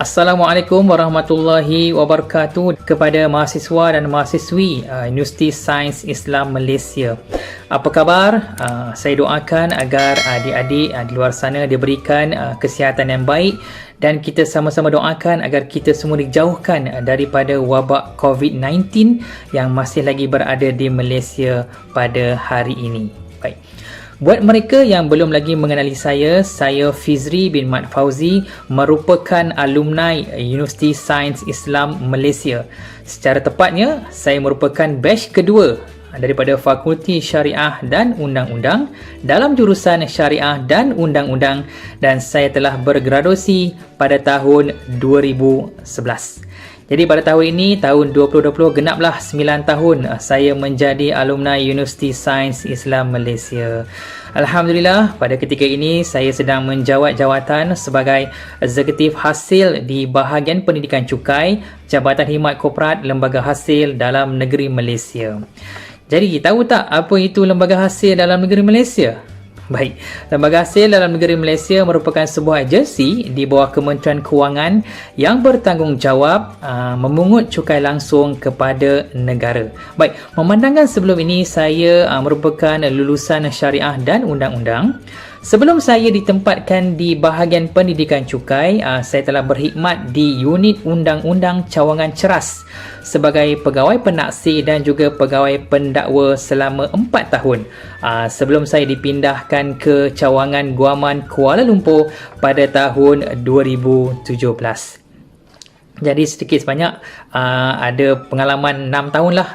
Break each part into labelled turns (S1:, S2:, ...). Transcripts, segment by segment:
S1: Assalamualaikum warahmatullahi wabarakatuh kepada mahasiswa dan mahasiswi Universiti Sains Islam Malaysia. Apa khabar? Saya doakan agar adik-adik di luar sana diberikan kesihatan yang baik dan kita sama-sama doakan agar kita semua dijauhkan daripada wabak COVID-19 yang masih lagi berada di Malaysia pada hari ini. Baik. Buat mereka yang belum lagi mengenali saya Fizri bin Mat Fauzi merupakan alumni Universiti Sains Islam Malaysia. Secara tepatnya, saya merupakan batch kedua daripada Fakulti Syariah dan Undang-Undang dalam jurusan Syariah dan Undang-Undang dan saya telah bergraduasi pada tahun 2011. Jadi pada tahun ini, tahun 2020, genaplah 9 tahun saya menjadi alumni Universiti Sains Islam Malaysia. Alhamdulillah, pada ketika ini saya sedang menjawat jawatan sebagai Eksekutif Hasil di bahagian Pendidikan Cukai, Jabatan Khidmat Korporat Lembaga Hasil dalam Negeri Malaysia. Jadi, tahu tak apa itu Lembaga Hasil dalam Negeri Malaysia? Baik, Lembaga Hasil dalam Negeri Malaysia merupakan sebuah agensi di bawah Kementerian Kewangan yang bertanggungjawab memungut cukai langsung kepada negara. Baik, memandangkan sebelum ini saya merupakan lulusan Syariah dan Undang-Undang. Sebelum saya ditempatkan di bahagian Pendidikan Cukai, saya telah berkhidmat di Unit Undang-Undang Cawangan Ceras sebagai pegawai penaksir dan juga pegawai pendakwa selama 4 tahun sebelum saya dipindahkan ke Cawangan Guaman Kuala Lumpur pada tahun 2017. Jadi sedikit sebanyak ada pengalaman 6 tahun lah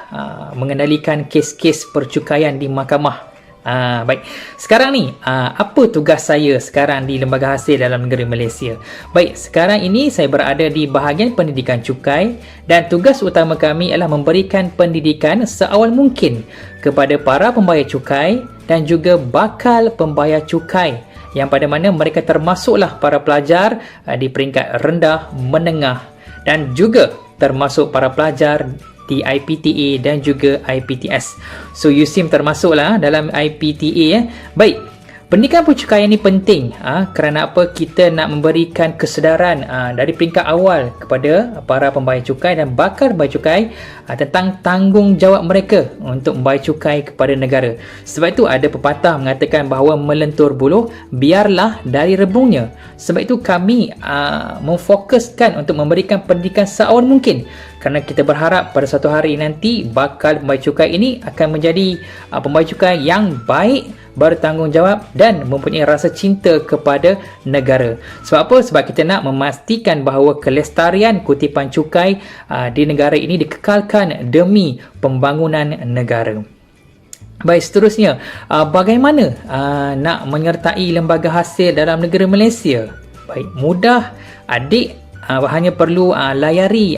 S1: mengendalikan kes-kes percukaian di mahkamah. Baik, sekarang ni apa tugas saya sekarang di Lembaga Hasil dalam Negeri Malaysia? Baik, sekarang ini saya berada di bahagian Pendidikan Cukai dan tugas utama kami ialah memberikan pendidikan seawal mungkin kepada para pembayar cukai dan juga bakal pembayar cukai yang pada mana mereka termasuklah para pelajar di peringkat rendah, menengah dan juga termasuk para pelajar di IPTA dan juga IPTS. So USIM termasuklah dalam IPTA. Baik, pendidikan percukaian ini penting kerana apa? Kita nak memberikan kesedaran dari peringkat awal kepada para pembayar cukai dan bakal pembayar cukai tentang tanggungjawab mereka untuk membayar cukai kepada negara. Sebab itu ada pepatah mengatakan bahawa melentur buluh biarlah dari rebungnya. Sebab itu kami memfokuskan untuk memberikan pendidikan seawal mungkin kerana kita berharap pada suatu hari nanti bakal pembayar cukai ini akan menjadi pembayar cukai yang baik, bertanggungjawab dan mempunyai rasa cinta kepada negara. Sebab apa? Sebab kita nak memastikan bahawa kelestarian kutipan cukai di negara ini dikekalkan demi pembangunan negara. Baik, seterusnya, bagaimana nak menyertai Lembaga Hasil dalam negeri Malaysia? Baik, mudah. Adik hanya perlu layari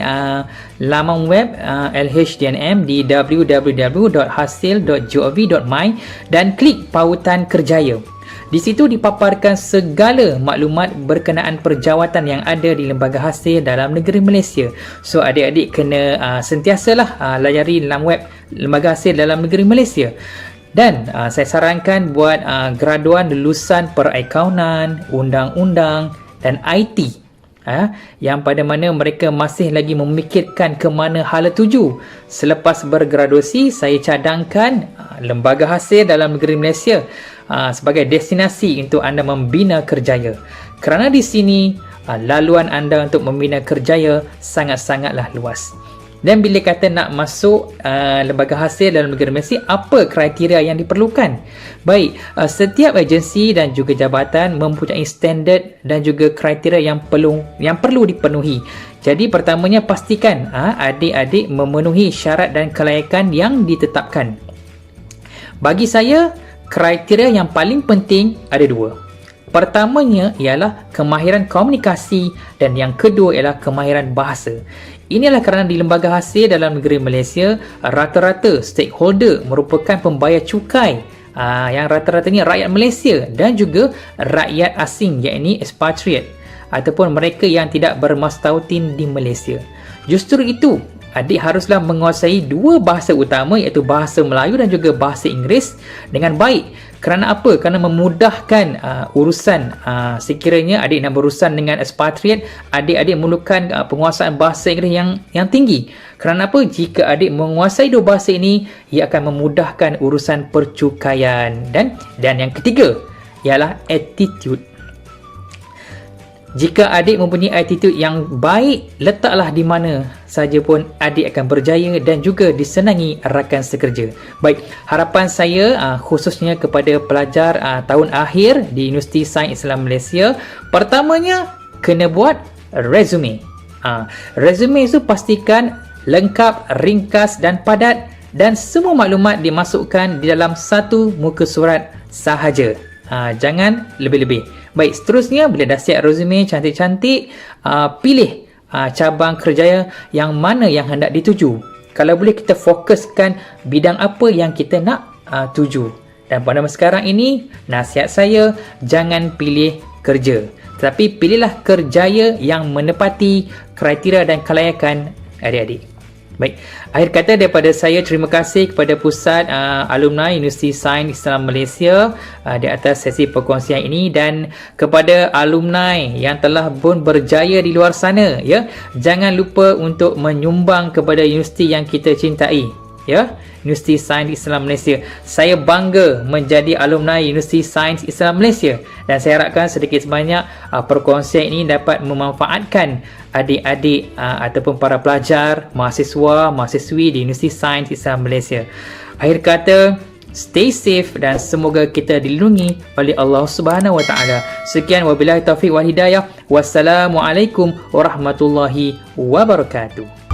S1: laman web LHDNM di www.hasil.gov.my dan klik pautan kerjaya. Di situ dipaparkan segala maklumat berkenaan perjawatan yang ada di Lembaga Hasil dalam negeri Malaysia. So adik-adik kena sentiasalah layari laman web Lembaga Hasil dalam negeri Malaysia. Dan saya sarankan buat graduan lulusan perakaunan, undang-undang dan IT yang pada mana mereka masih lagi memikirkan ke mana hala tuju. Selepas bergraduasi, saya cadangkan Lembaga Hasil dalam negeri Malaysia sebagai destinasi untuk anda membina kerjaya. Kerana di sini laluan anda untuk membina kerjaya sangat-sangatlah luas. Dan bila kata nak masuk Lembaga Hasil dalam negeri Malaysia, apa kriteria yang diperlukan? Baik, setiap agensi dan juga jabatan mempunyai standard dan juga kriteria yang perlu dipenuhi. Jadi pertamanya pastikan adik-adik memenuhi syarat dan kelayakan yang ditetapkan. Bagi saya, kriteria yang paling penting ada dua. Pertamanya ialah kemahiran komunikasi dan yang kedua ialah kemahiran bahasa. Inilah kerana di Lembaga Hasil dalam negeri Malaysia, rata-rata stakeholder merupakan pembayar cukai yang rata-ratanya rakyat Malaysia dan juga rakyat asing, iaitu expatriate ataupun mereka yang tidak bermastautin di Malaysia. Justru itu, adik haruslah menguasai dua bahasa utama, iaitu bahasa Melayu dan juga bahasa Inggeris dengan baik. Kerana apa? Kerana memudahkan urusan sekiranya adik nak berurusan dengan expatriate, adik-adik memerlukan penguasaan bahasa Inggeris yang tinggi. Kerana apa? Jika adik menguasai dua bahasa ini, ia akan memudahkan urusan percukaian. Dan yang ketiga ialah attitude. Jika adik mempunyai attitude yang baik, letaklah di mana saja pun adik akan berjaya dan juga disenangi rakan sekerja. Baik, harapan saya khususnya kepada pelajar tahun akhir di Universiti Sains Islam Malaysia, pertamanya kena buat resume. Resume itu pastikan lengkap, ringkas dan padat, dan semua maklumat dimasukkan di dalam satu muka surat sahaja. Jangan lebih-lebih. Baik, seterusnya bila dah siap resume cantik-cantik, pilih cabang kerjaya yang mana yang hendak dituju. Kalau boleh kita fokuskan bidang apa yang kita nak tuju. Dan pada masa sekarang ini, nasihat saya, jangan pilih kerja, tetapi pilihlah kerjaya yang menepati kriteria dan kelayakan adik-adik. Baik, akhir kata daripada saya, terima kasih kepada Pusat Alumni Universiti Sains Islam Malaysia di atas sesi perkongsian ini, dan kepada alumni yang telah pun berjaya di luar sana, ya, jangan lupa untuk menyumbang kepada universiti yang kita cintai, ya, Universiti Sains Islam Malaysia. Saya bangga menjadi alumni Universiti Sains Islam Malaysia, dan saya harapkan sedikit sebanyak perkongsian ini dapat memanfaatkan adik-adik ataupun para pelajar, mahasiswa, mahasiswi di Universiti Sains Islam Malaysia. Akhir kata, stay safe dan semoga kita dilindungi oleh Allah Subhanahu Wa Taala. Sekian, wabillahi taufiq wal hidayah. Wassalamualaikum warahmatullahi wabarakatuh.